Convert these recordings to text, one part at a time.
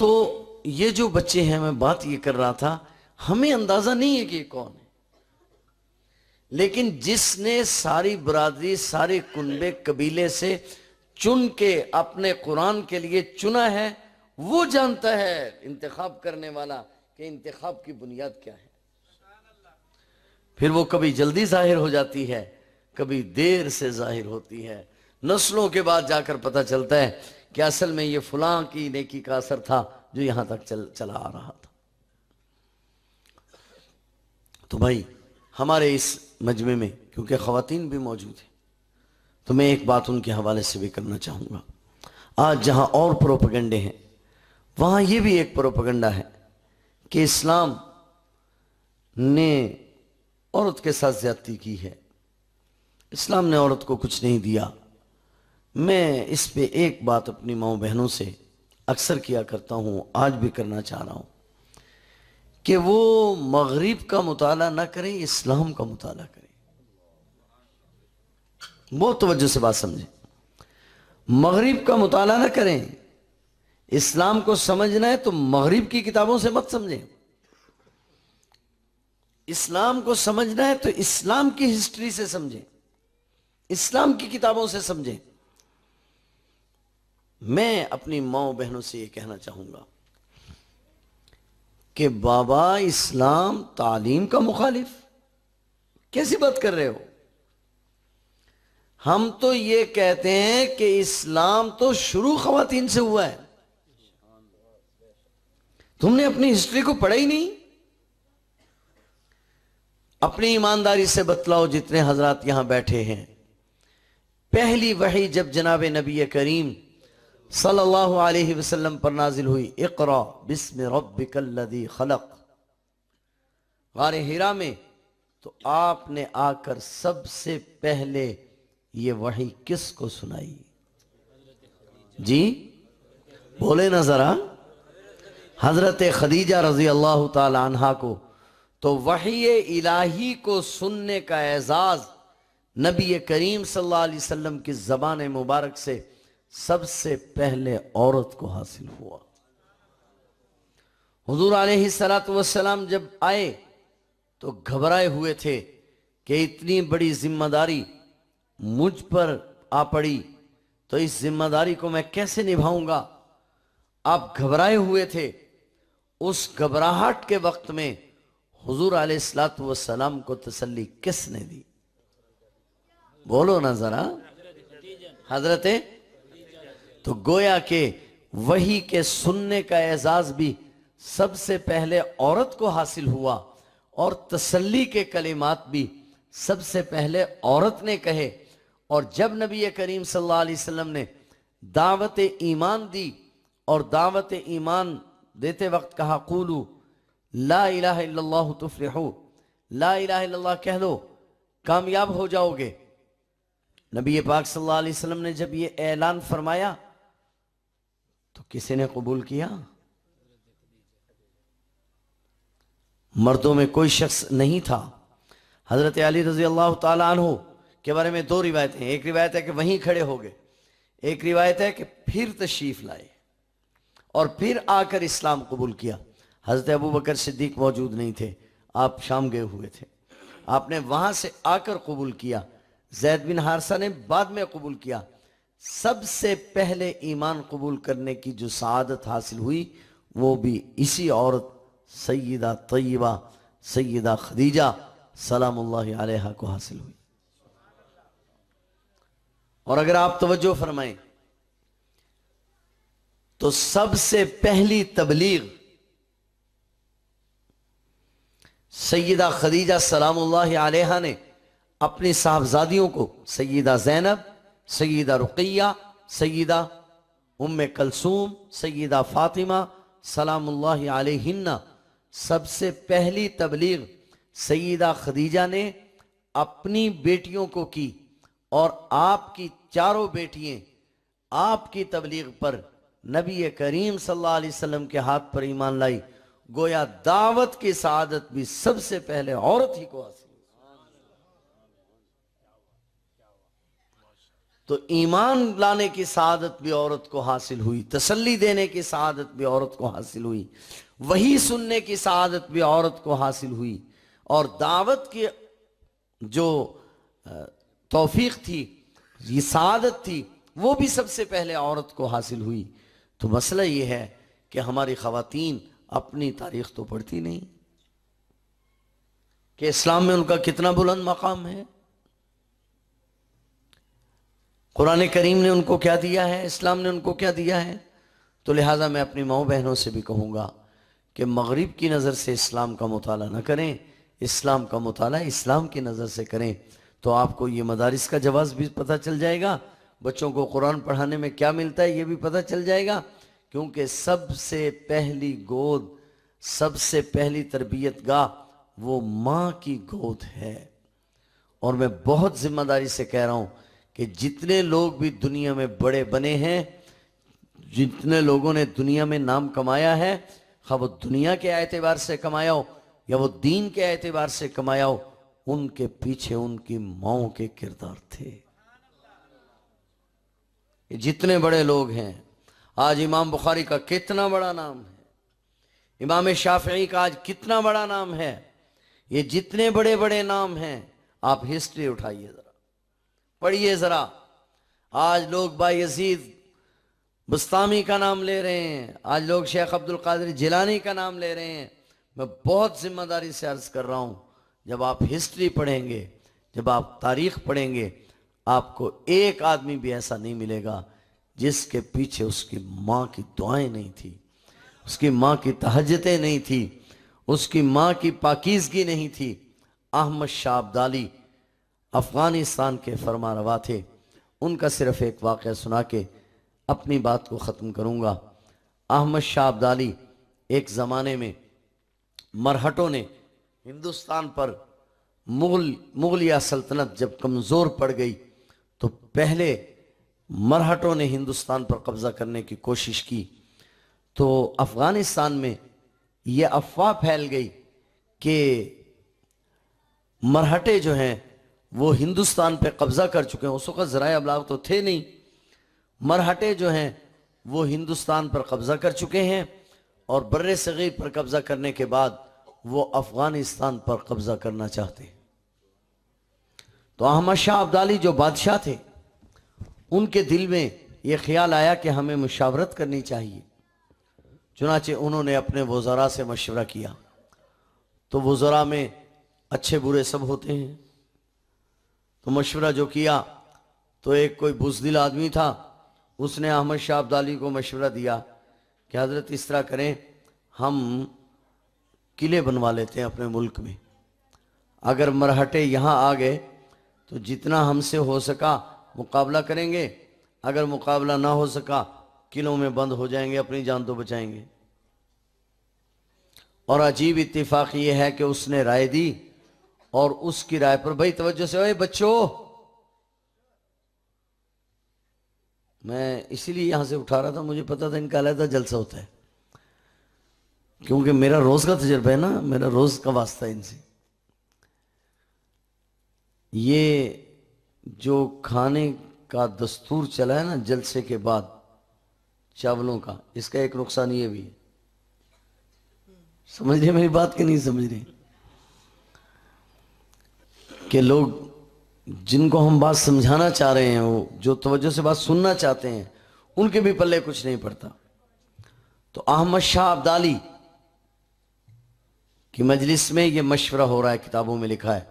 تو یہ جو بچے ہیں، میں بات یہ کر رہا تھا، ہمیں اندازہ نہیں ہے کہ یہ کون ہے، لیکن جس نے ساری برادری، سارے کنبے قبیلے سے چن کے اپنے قرآن کے لیے چنا ہے، وہ جانتا ہے انتخاب کرنے والا کہ انتخاب کی بنیاد کیا ہے۔ پھر وہ کبھی جلدی ظاہر ہو جاتی ہے، کبھی دیر سے ظاہر ہوتی ہے، نسلوں کے بعد جا کر پتہ چلتا ہے کہ اصل میں یہ فلاں کی نیکی کا اثر تھا جو یہاں تک چلا آ رہا تھا۔ تو بھائی ہمارے اس مجمع میں کیونکہ خواتین بھی موجود ہیں، تو میں ایک بات ان کے حوالے سے بھی کرنا چاہوں گا۔ آج جہاں اور پروپیگنڈے ہیں، وہاں یہ بھی ایک پروپیگنڈا ہے کہ اسلام نے عورت کے ساتھ زیادتی کی ہے، اسلام نے عورت کو کچھ نہیں دیا۔ میں اس پہ ایک بات اپنی ماؤں بہنوں سے اکثر کیا کرتا ہوں، آج بھی کرنا چاہ رہا ہوں، کہ وہ مغرب کا مطالعہ نہ کریں، اسلام کا مطالعہ کریں۔ بہت توجہ سے بات سمجھیں، مغرب کا مطالعہ نہ کریں، اسلام کو سمجھنا ہے تو مغرب کی کتابوں سے مت سمجھیں، اسلام کو سمجھنا ہے تو اسلام کی ہسٹری سے سمجھیں، اسلام کی کتابوں سے سمجھیں۔ میں اپنی ماؤں بہنوں سے یہ کہنا چاہوں گا کہ بابا اسلام تعلیم کا مخالف، کیسی بات کر رہے ہو؟ ہم تو یہ کہتے ہیں کہ اسلام تو شروع خواتین سے ہوا ہے، تم نے اپنی ہسٹری کو پڑھا ہی نہیں۔ اپنی ایمانداری سے بتلاؤ جتنے حضرات یہاں بیٹھے ہیں، پہلی وحی جب جناب نبی کریم صلی اللہ علیہ وسلم پر نازل ہوئی، اقرا بسم ربک الذی خلق، غار حرا میں، تو آپ نے آ کر سب سے پہلے یہ وحی کس کو سنائی؟ جی بولے نا ذرا، حضرت خدیجہ رضی اللہ تعالی عنہا کو۔ تو وحی الہی کو سننے کا اعزاز نبی کریم صلی اللہ علیہ وسلم کی زبان مبارک سے سب سے پہلے عورت کو حاصل ہوا۔ حضور علیہ السلام جب آئے تو گھبرائے ہوئے تھے کہ اتنی بڑی ذمہ داری مجھ پر آ پڑی، تو اس ذمہ داری کو میں کیسے نبھاؤں گا؟ آپ گھبرائے ہوئے تھے۔ اس گھبراہٹ کے وقت میں حضور علیہ السلام کو تسلی کس نے دی؟ بولو نا ذرا، حضرت۔ تو گویا کہ وحی کے سننے کا اعزاز بھی سب سے پہلے عورت کو حاصل ہوا، اور تسلی کے کلمات بھی سب سے پہلے عورت نے کہے۔ اور جب نبی کریم صلی اللہ علیہ وسلم نے دعوت ایمان دی، اور دعوت ایمان دیتے وقت کہا قولو لا الہ الا اللہ تفلحو، لا الہ الا اللہ کہہ دو کامیاب ہو جاؤ گے۔ نبی پاک صلی اللہ علیہ وسلم نے جب یہ اعلان فرمایا تو کسی نے قبول کیا؟ مردوں میں کوئی شخص نہیں تھا۔ حضرت علی رضی اللہ تعالیٰ عنہ کے بارے میں دو روایتیں ہیں، ایک روایت ہے کہ وہیں کھڑے ہو گئے، ایک روایت ہے کہ پھر تشریف لائے اور پھر آ کر اسلام قبول کیا۔ حضرت ابوبکر صدیق موجود نہیں تھے، آپ شام گئے ہوئے تھے، آپ نے وہاں سے آ کر قبول کیا۔ زید بن حارثہ نے بعد میں قبول کیا۔ سب سے پہلے ایمان قبول کرنے کی جو سعادت حاصل ہوئی وہ بھی اسی عورت سیدہ طیبہ سیدہ خدیجہ سلام اللہ علیہا کو حاصل ہوئی۔ اور اگر آپ توجہ فرمائیں تو سب سے پہلی تبلیغ سیدہ خدیجہ سلام اللہ علیہا نے اپنی صاحبزادیوں کو، سیدہ زینب، سیدہ رقیہ، سیدہ ام کلثوم، سیدہ فاطمہ سلام اللہ علیہن، سب سے پہلی تبلیغ سیدہ خدیجہ نے اپنی بیٹیوں کو کی، اور آپ کی چاروں بیٹیاں آپ کی تبلیغ پر نبی کریم صلی اللہ علیہ وسلم کے ہاتھ پر ایمان لائی۔ گویا دعوت کی سعادت بھی سب سے پہلے عورت ہی کو حاصل۔ تو ایمان لانے کی سعادت بھی عورت کو حاصل ہوئی, تسلی دینے کی سعادت بھی عورت کو حاصل ہوئی, وحی سننے کی سعادت بھی عورت کو حاصل ہوئی, اور دعوت کی جو توفیق تھی, یہ سعادت تھی, وہ بھی سب سے پہلے عورت کو حاصل ہوئی. تو مسئلہ یہ ہے کہ ہماری خواتین اپنی تاریخ تو پڑھتی نہیں کہ اسلام میں ان کا کتنا بلند مقام ہے, قرآن کریم نے ان کو کیا دیا ہے, اسلام نے ان کو کیا دیا ہے. تو لہٰذا میں اپنی ماؤں بہنوں سے بھی کہوں گا کہ مغرب کی نظر سے اسلام کا مطالعہ نہ کریں, اسلام کا مطالعہ اسلام کی نظر سے کریں. تو آپ کو یہ مدارس کا جواز بھی پتہ چل جائے گا, بچوں کو قرآن پڑھانے میں کیا ملتا ہے یہ بھی پتہ چل جائے گا, کیونکہ سب سے پہلی گود, سب سے پہلی تربیت گاہ وہ ماں کی گود ہے. اور میں بہت ذمہ داری سے کہہ رہا ہوں کہ جتنے لوگ بھی دنیا میں بڑے بنے ہیں, جتنے لوگوں نے دنیا میں نام کمایا ہے, خواہ وہ دنیا کے اعتبار سے کمایا ہو یا وہ دین کے اعتبار سے کمایا ہو, ان کے پیچھے ان کی ماؤں کے کردار تھے. جتنے بڑے لوگ ہیں, آج امام بخاری کا کتنا بڑا نام ہے, امام شافعی کا آج کتنا بڑا نام ہے, یہ جتنے بڑے بڑے نام ہیں آپ ہسٹری اٹھائیے ذرا, پڑھیے ذرا. آج لوگ بایزید بستامی کا نام لے رہے ہیں, آج لوگ شیخ عبد القادر جیلانی کا نام لے رہے ہیں. میں بہت ذمہ داری سے عرض کر رہا ہوں, جب آپ ہسٹری پڑھیں گے, جب آپ تاریخ پڑھیں گے, آپ کو ایک آدمی بھی ایسا نہیں ملے گا جس کے پیچھے اس کی ماں کی دعائیں نہیں تھی, اس کی ماں کی تہجدیں نہیں تھی, اس کی ماں کی پاکیزگی نہیں تھی. احمد شاہ ابدالی افغانستان کے فرما روا تھے. ان کا صرف ایک واقعہ سنا کے اپنی بات کو ختم کروں گا. احمد شاہ ابدالی, ایک زمانے میں مرہٹوں نے ہندوستان پر مغلیہ سلطنت جب کمزور پڑ گئی تو پہلے مرہٹوں نے ہندوستان پر قبضہ کرنے کی کوشش کی. تو افغانستان میں یہ افواہ پھیل گئی کہ مرہٹے جو ہیں وہ ہندوستان پہ قبضہ کر چکے ہیں. اس وقت ذرائع ابلاغ تو تھے نہیں. مرہٹے جو ہیں وہ ہندوستان پر قبضہ کر چکے ہیں, اور بر صغیر پر قبضہ کرنے کے بعد وہ افغانستان پر قبضہ کرنا چاہتے ہیں. تو احمد شاہ ابدالی جو بادشاہ تھے, ان کے دل میں یہ خیال آیا کہ ہمیں مشاورت کرنی چاہیے. چنانچہ انہوں نے اپنے وزراء سے مشورہ کیا. تو وزراء میں اچھے برے سب ہوتے ہیں, تو مشورہ جو کیا تو ایک کوئی بزدل آدمی تھا, اس نے احمد شاہ ابدالی کو مشورہ دیا کہ حضرت اس طرح کریں, ہم قلعے بنوا لیتے ہیں اپنے ملک میں, اگر مرہٹے یہاں آ گئے تو جتنا ہم سے ہو سکا مقابلہ کریں گے, اگر مقابلہ نہ ہو سکا قلعوں میں بند ہو جائیں گے, اپنی جان تو بچائیں گے. اور عجیب اتفاق یہ ہے کہ اس نے رائے دی, اور اس کی رائے پر بھائی توجہ سے, اے بچوں, میں اسی لیے یہاں سے اٹھا رہا تھا, مجھے پتا تھا ان کا علیحدہ جلسہ ہوتا ہے, کیونکہ میرا روز کا تجربہ ہے نا, میرا روز کا واسطہ ان سے. یہ جو کھانے کا دستور چلا ہے نا جلسے کے بعد چاولوں کا, اس کا ایک نقصان یہ بھی ہے. سمجھ رہے میری بات کہ نہیں سمجھ رہے, کہ لوگ جن کو ہم بات سمجھانا چاہ رہے ہیں, وہ جو توجہ سے بات سننا چاہتے ہیں, ان کے بھی پلے کچھ نہیں پڑتا. تو احمد شاہ ابدالی کی مجلس میں یہ مشورہ ہو رہا ہے, کتابوں میں لکھا ہے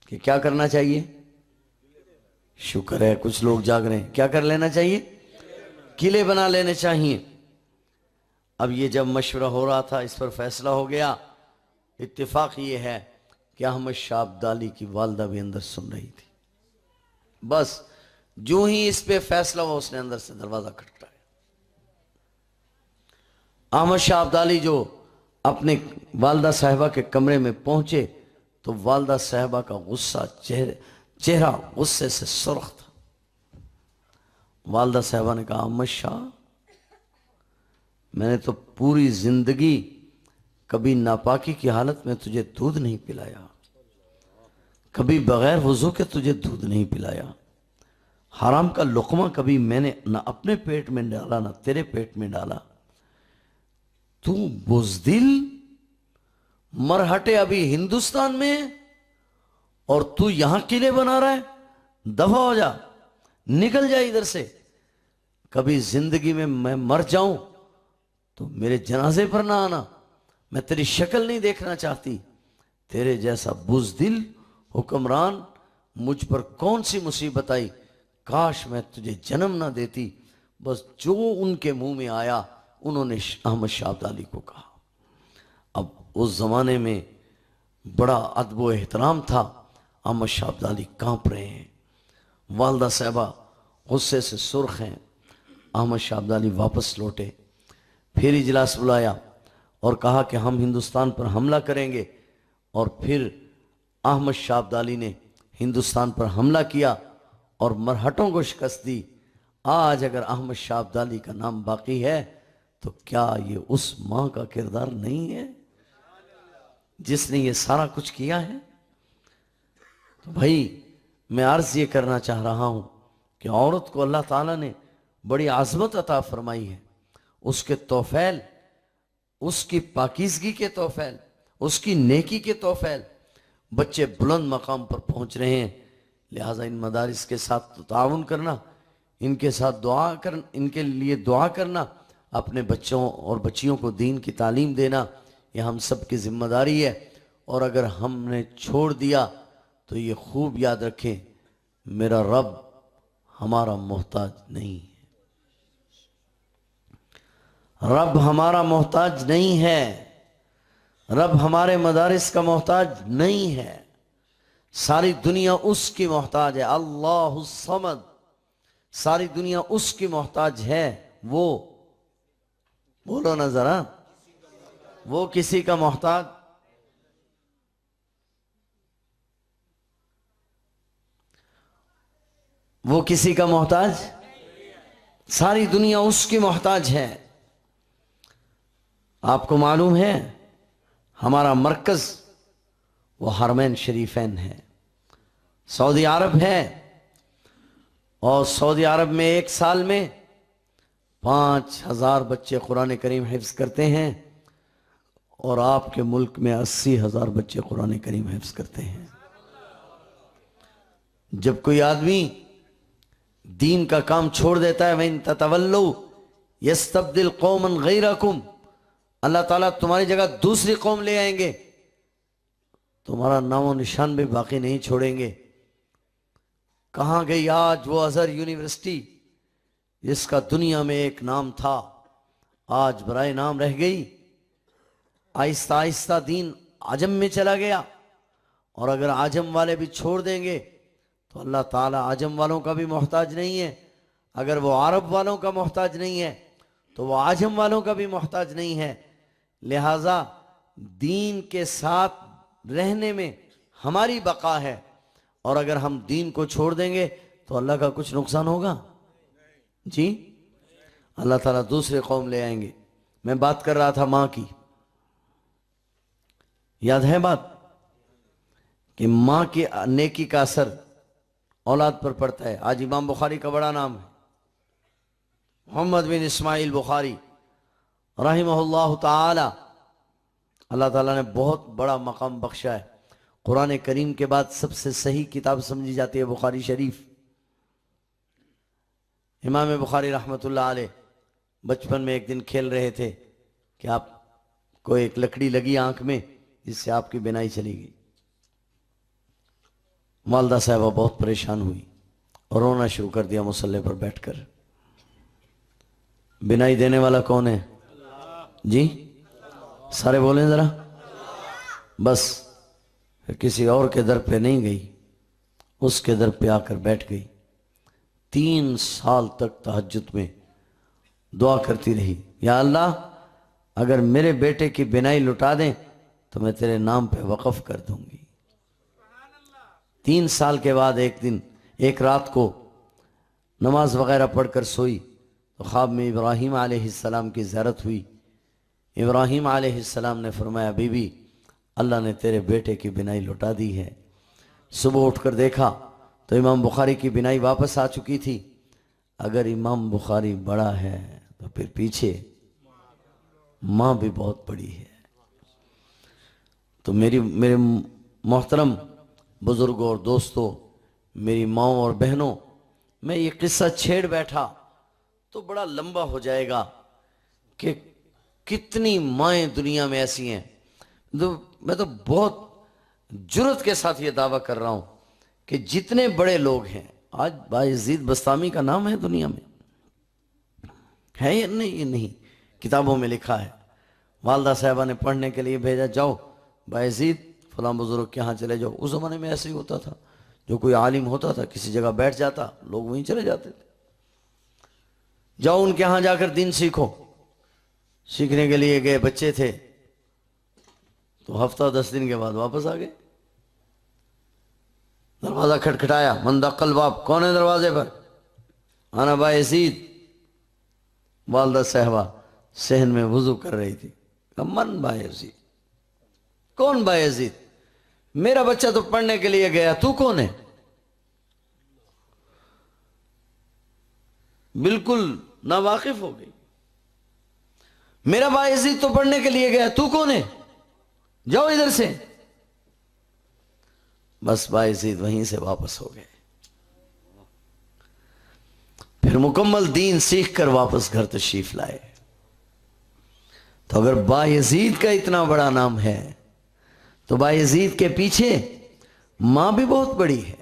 کہ کیا کرنا چاہیے. شکر ہے کچھ لوگ جاگ رہے ہیں. کیا کر لینا چاہیے؟ قلعے بنا لینے چاہیے. اب یہ جب مشورہ ہو رہا تھا, اس پر فیصلہ ہو گیا. اتفاق یہ ہے کہ احمد شاہ ابدالی کی والدہ بھی اندر سن رہی تھی. بس جو ہی اس پہ فیصلہ ہوا, اس نے اندر سے دروازہ کھٹکھٹایا. احمد شاہ ابدالی جو اپنے والدہ صاحبہ کے کمرے میں پہنچے تو والدہ صاحبہ کا غصہ, چہرہ غصے سے سرخ تھا. والدہ صاحبہ نے کہا, احمد شاہ, میں نے تو پوری زندگی کبھی ناپاکی کی حالت میں تجھے دودھ نہیں پلایا, کبھی بغیر وضو کے تجھے دودھ نہیں پلایا, حرام کا لقمہ کبھی میں نے نہ اپنے پیٹ میں ڈالا نہ تیرے پیٹ میں ڈالا. تو بزدل مرہٹے ابھی ہندوستان میں اور تو یہاں قلعے بنا رہا ہے. دفع ہو جا, نکل جا ادھر سے. کبھی زندگی میں مر جاؤں تو میرے جنازے پر نہ آنا, میں تیری شکل نہیں دیکھنا چاہتی. تیرے جیسا بزدل حکمران, مجھ پر کون سی مصیبت آئی, کاش میں تجھے جنم نہ دیتی. بس جو ان کے منہ میں آیا انہوں نے احمد شاہ ابدالی کو کہا. اب اس زمانے میں بڑا ادب و احترام تھا. احمد شاہ ابدالی کانپ رہے ہیں, والدہ صاحبہ غصے سے سرخ ہیں. احمد شاہ ابدالی واپس لوٹے, پھر اجلاس بلایا اور کہا کہ ہم ہندوستان پر حملہ کریں گے. اور پھر احمد شاہ ابدالی نے ہندوستان پر حملہ کیا اور مرہٹوں کو شکست دی. آج اگر احمد شاہ ابدالی کا نام باقی ہے تو کیا یہ اس ماں کا کردار نہیں ہے جس نے یہ سارا کچھ کیا ہے؟ تو بھائی میں عرض یہ کرنا چاہ رہا ہوں کہ عورت کو اللہ تعالیٰ نے بڑی عظمت عطا فرمائی ہے. اس کے توفیل, اس کی پاکیزگی کے توفیل, اس کی نیکی کے توفیل. بچے بلند مقام پر پہنچ رہے ہیں, لہٰذا ان مدارس کے ساتھ تعاون کرنا, ان کے ساتھ دعا کرنا, ان کے لیے دعا کرنا, اپنے بچوں اور بچیوں کو دین کی تعلیم دینا, یہ ہم سب کی ذمہ داری ہے. اور اگر ہم نے چھوڑ دیا تو یہ خوب یاد رکھیں, میرا رب ہمارا محتاج نہیں ہے. رب ہمارا محتاج نہیں ہے. رب ہمارے مدارس کا محتاج نہیں ہے. ساری دنیا اس کی محتاج ہے. اللہ الصمد, ساری دنیا اس کی محتاج ہے. وہ بولو نا ذرا, وہ کسی کا محتاج, وہ کسی کا محتاج, ساری دنیا اس کی محتاج ہے. آپ کو معلوم ہے ہمارا مرکز وہ حرمین شریفین ہے, سعودی عرب ہے. اور سعودی عرب میں ایک سال میں 5,000 بچے قرآن کریم حفظ کرتے ہیں, اور آپ کے ملک میں 80,000 بچے قرآن کریم حفظ کرتے ہیں. جب کوئی آدمی دین کا کام چھوڑ دیتا ہے, وَإِن تَتَوَلُّوا يَسْتَبْدِلْ قَوْمًا غَيْرَكُمْ, اللہ تعالیٰ تمہاری جگہ دوسری قوم لے آئیں گے, تمہارا نام و نشان بھی باقی نہیں چھوڑیں گے. کہاں گئی آج وہ ازہر یونیورسٹی جس کا دنیا میں ایک نام تھا, آج برائے نام رہ گئی. آہستہ آہستہ دین عجم میں چلا گیا, اور اگر عجم والے بھی چھوڑ دیں گے تو اللہ تعالیٰ عجم والوں کا بھی محتاج نہیں ہے. اگر وہ عرب والوں کا محتاج نہیں ہے تو وہ عجم والوں کا بھی محتاج نہیں ہے. لہٰذا دین کے ساتھ رہنے میں ہماری بقا ہے, اور اگر ہم دین کو چھوڑ دیں گے تو اللہ کا کچھ نقصان ہوگا؟ جی, اللہ تعالیٰ دوسرے قوم لے آئیں گے. میں بات کر رہا تھا ماں کی, یاد ہے بات کہ ماں کی نیکی کا اثر اولاد پر پڑتا ہے. آج امام بخاری کا بڑا نام ہے, محمد بن اسماعیل بخاری رحمہ اللہ تعالی. اللہ تعالیٰ نے بہت بڑا مقام بخشا ہے. قرآن کریم کے بعد سب سے صحیح کتاب سمجھی جاتی ہے بخاری شریف. امام بخاری رحمۃ اللہ علیہ بچپن میں ایک دن کھیل رہے تھے کہ آپ کو ایک لکڑی لگی آنکھ میں جس سے آپ کی بینائی چلی گئی. والدہ صاحبہ بہت پریشان ہوئی اور رونا شروع کر دیا مصلی پر بیٹھ کر. بینائی دینے والا کون ہے؟ جی سارے بولیں ذرا. بس پھر کسی اور کے در پہ نہیں گئی, اس کے در پہ آ کر بیٹھ گئی. 3 سال تک تہجد میں دعا کرتی رہی, یا اللہ اگر میرے بیٹے کی بینائی لٹا دیں تو میں تیرے نام پہ وقف کر دوں گی. 3 سال کے بعد ایک دن, ایک رات کو نماز وغیرہ پڑھ کر سوئی تو خواب میں ابراہیم علیہ السلام کی زیارت ہوئی. ابراہیم علیہ السلام نے فرمایا, بی بی اللہ نے تیرے بیٹے کی بینائی لٹا دی ہے. صبح اٹھ کر دیکھا تو امام بخاری کی بینائی واپس آ چکی تھی. اگر امام بخاری بڑا ہے تو پھر پیچھے ماں بھی بہت بڑی ہے. تو میرے محترم بزرگوں اور دوستوں، میری ماؤں اور بہنوں، میں یہ قصہ چھیڑ بیٹھا تو بڑا لمبا ہو جائے گا کہ کتنی مائیں دنیا میں ایسی ہیں. میں تو بہت جرت کے ساتھ یہ دعویٰ کر رہا ہوں کہ جتنے بڑے لوگ ہیں، آج بایزید بسطامی کا نام ہے دنیا میں، ہے یا نہیں؟ یہ نہیں، کتابوں میں لکھا ہے. والدہ صاحبہ نے پڑھنے کے لیے بھیجا، جاؤ بایزید فلاں بزرگ کے ہاں چلے جاؤ. اس زمانے میں ایسے ہی ہوتا تھا، جو کوئی عالم ہوتا تھا کسی جگہ بیٹھ جاتا، لوگ وہیں چلے جاتے تھے. جاؤ ان کے ہاں جا کر دین سیکھو. سیکھنے کے لیے گئے، بچے تھے تو ہفتہ 10 دن کے بعد واپس آ گئے. دروازہ کھٹکھٹایا، من دق الباب، کون ہے دروازے پر؟ انا بایزید. والدہ صاحبہ صحن میں وضو کر رہی تھی. من بایزید؟ کون بایزید؟ میرا بچہ تو پڑھنے کے لیے گیا، تو کون ہے؟ بالکل ناواقف ہو گئی. میرا بایزید تو پڑھنے کے لیے گیا، تو کون ہے؟ جاؤ ادھر سے. بس بایزید وہیں سے واپس ہو گئے. پھر مکمل دین سیکھ کر واپس گھر تشریف لائے. تو اگر بایزید کا اتنا بڑا نام ہے تو بایزید کے پیچھے ماں بھی بہت بڑی ہے.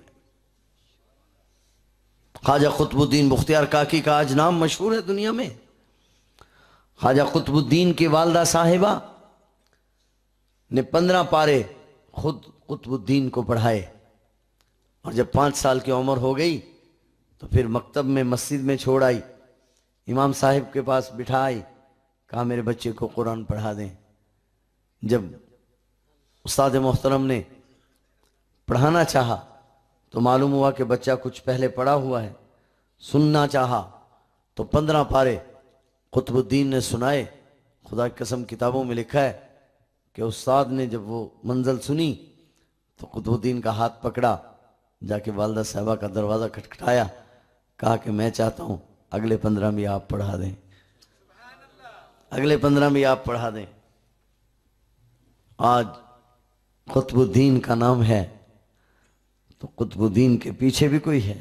خواجہ قطب الدین بختیار کاکی کا آج نام مشہور ہے دنیا میں. خواجہ قطب الدین کی والدہ صاحبہ نے 15 پارے خود قطب الدین کو پڑھائے، اور جب 5 سال کی عمر ہو گئی تو پھر مکتب میں مسجد میں چھوڑ آئی. امام صاحب کے پاس بٹھائی، کہا میرے بچے کو قرآن پڑھا دیں. جب استاد محترم نے پڑھانا چاہا تو معلوم ہوا کہ بچہ کچھ پہلے پڑھا ہوا ہے. سننا چاہا تو 15 پارے قطب الدین نے سنائے. خدا کی قسم کتابوں میں لکھا ہے کہ استاد نے جب وہ منزل سنی تو قطب الدین کا ہاتھ پکڑا، جا کے والدہ صاحبہ کا دروازہ کھٹکھٹایا، کہا کہ میں چاہتا ہوں اگلے 15 بھی آپ پڑھا دیں، اگلے 15 بھی آپ پڑھا دیں. آج قطب الدین کا نام ہے تو قطب الدین کے پیچھے بھی کوئی ہے.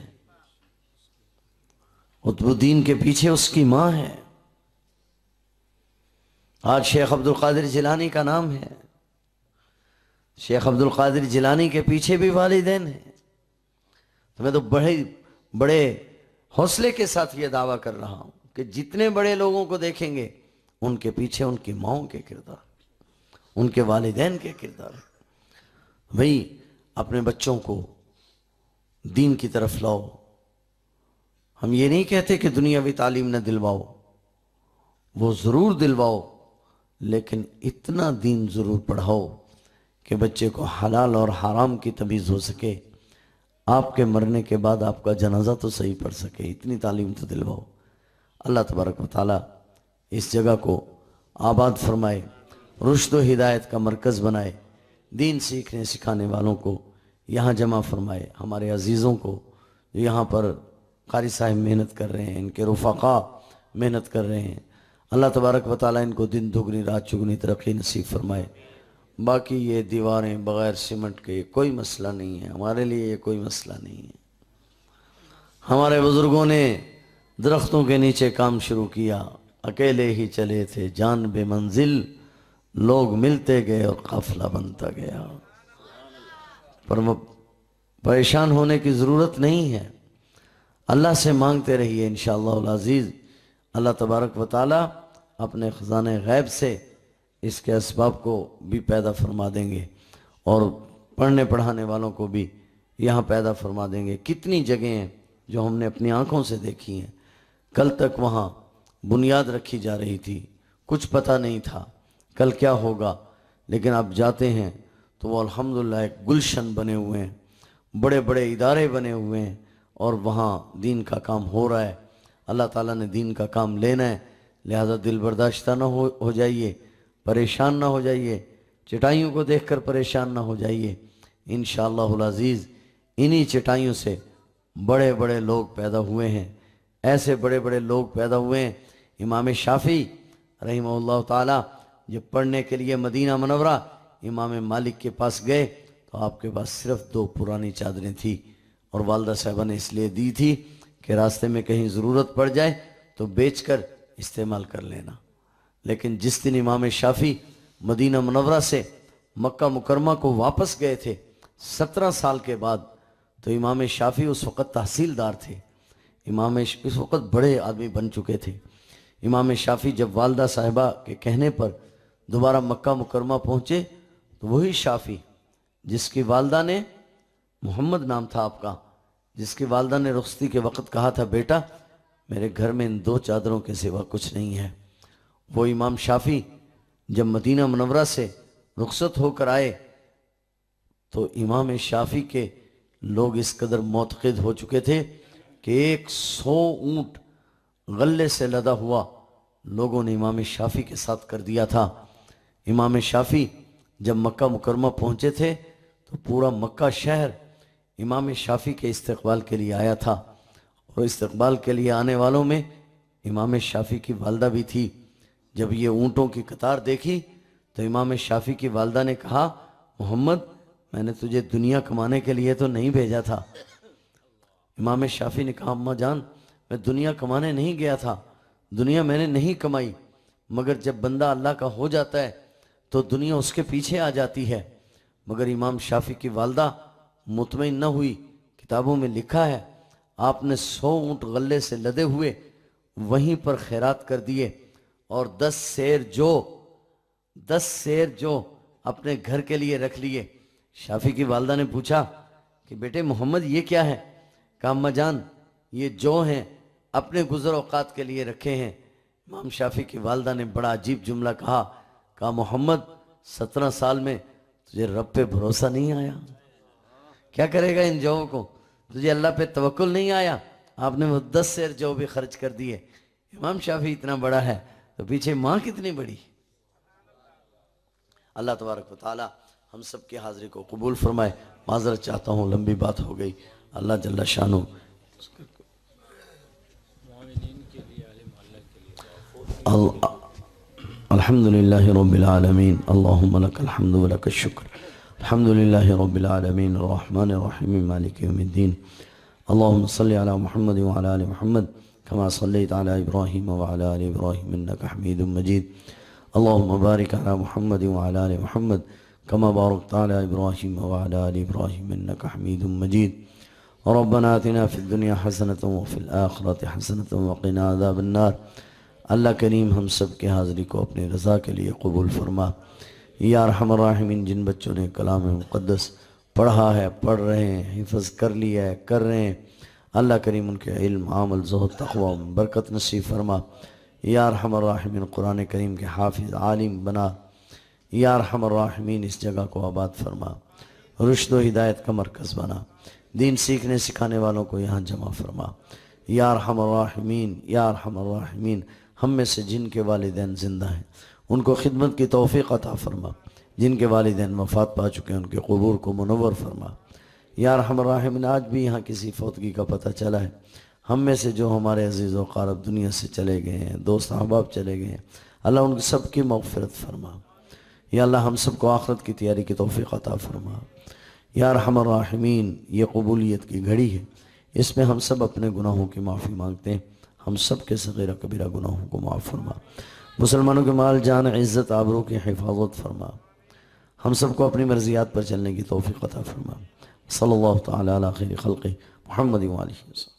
قطب الدین کے پیچھے اس کی ماں ہے. آج شیخ عبد القادر جیلانی کا نام ہے. شیخ عبد القادر جیلانی کے پیچھے بھی والدین ہیں. تو میں تو بڑے حوصلے کے ساتھ یہ دعویٰ کر رہا ہوں کہ جتنے بڑے لوگوں کو دیکھیں گے ان کے پیچھے ان کی ماؤں کے کردار، ان کے والدین کے کردار. بھئی اپنے بچوں کو دین کی طرف لاؤ. ہم یہ نہیں کہتے کہ دنیاوی تعلیم نہ دلواؤ، وہ ضرور دلواؤ، لیکن اتنا دین ضرور پڑھاؤ کہ بچے کو حلال اور حرام کی تمیز ہو سکے. آپ کے مرنے کے بعد آپ کا جنازہ تو صحیح پڑھ سکے، اتنی تعلیم تو دلواؤ. اللہ تبارک و تعالی اس جگہ کو آباد فرمائے، رشد و ہدایت کا مرکز بنائے، دین سیکھنے سکھانے والوں کو یہاں جمع فرمائے. ہمارے عزیزوں کو جو یہاں پر قاری صاحب محنت کر رہے ہیں، ان کے رفقا محنت کر رہے ہیں، اللہ تبارک و تعالیٰ ان کو دن دگنی رات چگنی ترقی نصیب فرمائے. باقی یہ دیواریں بغیر سیمنٹ کے کوئی مسئلہ نہیں ہے، ہمارے لیے یہ کوئی مسئلہ نہیں ہے. ہمارے بزرگوں نے درختوں کے نیچے کام شروع کیا، اکیلے ہی چلے تھے جان بے منزل، لوگ ملتے گئے اور قافلہ بنتا گیا. پر پریشان ہونے کی ضرورت نہیں ہے، اللہ سے مانگتے رہیے انشاءاللہ العزیز. اللہ تبارک و تعالی اپنے خزانہ غیب سے اس کے اسباب کو بھی پیدا فرما دیں گے اور پڑھنے پڑھانے والوں کو بھی یہاں پیدا فرما دیں گے. کتنی جگہیں ہیں جو ہم نے اپنی آنکھوں سے دیکھی ہیں. کل تک وہاں بنیاد رکھی جا رہی تھی، کچھ پتہ نہیں تھا کل کیا ہوگا، لیکن آپ جاتے ہیں تو وہ الحمدللہ ایک گلشن بنے ہوئے ہیں، بڑے بڑے ادارے بنے ہوئے ہیں، اور وہاں دین کا کام ہو رہا ہے. اللہ تعالیٰ نے دین کا کام لینا ہے، لہذا دل برداشتہ نہ ہو جائیے، پریشان نہ ہو جائیے، چٹائیوں کو دیکھ کر پریشان نہ ہو جائیے. انشاءاللہ العزیز انہی چٹائیوں سے بڑے بڑے لوگ پیدا ہوئے ہیں، ایسے بڑے بڑے لوگ پیدا ہوئے ہیں۔ امام شافعی رحمہ اللہ تعالی جب پڑھنے کے لیے مدینہ منورہ امام مالک کے پاس گئے تو آپ کے پاس صرف 2 پرانی چادریں تھی، اور والدہ صاحبہ نے اس لیے دی تھی کہ راستے میں کہیں ضرورت پڑ جائے تو بیچ کر استعمال کر لینا۔ لیکن جس دن امام شافعی مدینہ منورہ سے مکہ مکرمہ کو واپس گئے تھے 17 سال کے بعد، تو امام شافعی اس وقت تحصیلدار تھے، اس وقت بڑے آدمی بن چکے تھے۔ امام شافعی جب والدہ صاحبہ کے کہنے پر دوبارہ مکہ مکرمہ پہنچے تو وہی شافعی جس کی والدہ نے، محمد نام تھا آپ کا، جس کی والدہ نے رخصتی کے وقت کہا تھا بیٹا میرے گھر میں ان 2 چادروں کے سوا کچھ نہیں ہے، وہ امام شافعی جب مدینہ منورہ سے رخصت ہو کر آئے تو امام شافعی کے لوگ اس قدر معتقد ہو چکے تھے کہ 100 اونٹ غلے سے لدا ہوا لوگوں نے امام شافعی کے ساتھ کر دیا تھا۔ امام شافعی جب مکہ مکرمہ پہنچے تھے تو پورا مکہ شہر امام شافعی کے استقبال کے لیے آیا تھا، اور استقبال کے لیے آنے والوں میں امام شافعی کی والدہ بھی تھی۔ جب یہ اونٹوں کی قطار دیکھی تو امام شافعی کی والدہ نے کہا محمد میں نے تجھے دنیا کمانے کے لیے تو نہیں بھیجا تھا۔ امام شافعی نے کہا اماں جان میں دنیا کمانے نہیں گیا تھا، دنیا میں نے نہیں کمائی، مگر جب بندہ اللہ کا ہو جاتا ہے تو دنیا اس کے پیچھے آ جاتی ہے۔ مگر امام شافعی کی والدہ مطمئن نہ ہوئی، کتابوں میں لکھا ہے آپ نے 100 اونٹ غلے سے لدے ہوئے وہیں پر خیرات کر دیے، اور 10 سیر جو اپنے گھر کے لیے رکھ لیے۔ شافعی کی والدہ نے پوچھا کہ بیٹے محمد یہ کیا ہے؟ کہا اماں جان یہ جو ہیں اپنے گزر اوقات کے لیے رکھے ہیں۔ امام شافعی کی والدہ نے بڑا عجیب جملہ کہا محمد 17 سال میں تجھے رب پہ بھروسہ نہیں آیا؟ کیا کرے گا ان جووں کو؟ تجھے اللہ پہ توکل نہیں آیا؟ آپ نے وہ 10 سیر جو بھی خرچ کر دیے۔ امام شافعی اتنا بڑا ہے تو پیچھے ماں کتنی بڑی۔ اللہ تبارک و تعالی ہم سب کی حاضری کو قبول فرمائے۔ معذرت چاہتا ہوں لمبی بات ہو گئی، اللہ جل شانہ الحمد للہ رب العالمین اللہم لک الحمد ولک الشکر الحمد للہ رب العالمین الرحمن الرحیم مالک یوم الدین اللہم صلی علی محمد وعلی آل محمد کما صلیت علی ابراہیم وعلی آل ابراہیم انکا حمید مجید اللہم بارک علی محمد وعلی آل محمد کما بارکت علی ابراہیم وعلی آل ابراہیم انکا حمید مجید ربنا آتنا فی الدنیا حسنة وفی الآخرة حسنة وقنا عذاب النار۔ اللہ کریم ہم سب کے حاضری کو اپنی رضا کے لیے قبول فرما۔ یا ارحم الراحمین جن بچوں نے کلام مقدس پڑھا ہے، پڑھ رہے ہیں، حفظ کر لیا ہے، کر رہے ہیں، اللہ کریم ان کے علم، عمل، زہد، تقوی میں برکت نصیب فرما۔ یا ارحم الراحمین قرآن کریم کے حافظ عالم بنا۔ یا ارحم الراحمین اس جگہ کو آباد فرما، رشد و ہدایت کا مرکز بنا، دین سیکھنے سکھانے والوں کو یہاں جمع فرما۔ یا ارحم الراحمین یا ارحم الراحمین ہم میں سے جن کے والدین زندہ ہیں ان کو خدمت کی توفیق عطا فرما، جن کے والدین وفات پا چکے ہیں ان کے قبور کو منور فرما۔ یا ارحم الراحمین آج بھی یہاں کسی فوتگی کا پتہ چلا ہے، ہم میں سے جو ہمارے عزیز و اقارب دنیا سے چلے گئے ہیں، دوست احباب چلے گئے ہیں، اللہ ان سب کی مغفرت فرما۔ یا اللہ ہم سب کو آخرت کی تیاری کی توفیق عطا فرما۔ یا ارحم الراحمین یہ قبولیت کی گھڑی ہے، اس میں ہم سب اپنے گناہوں کی معافی مانگتے ہیں، ہم سب کے صغیرہ کبیرہ گناہوں کو معاف فرما۔ مسلمانوں کے مال جان عزت آبرو کی حفاظت فرما، ہم سب کو اپنی مرضیات پر چلنے کی توفیق عطا فرما۔ صلی اللہ تعالی علی خیر خلق محمد و آلہ وسلم۔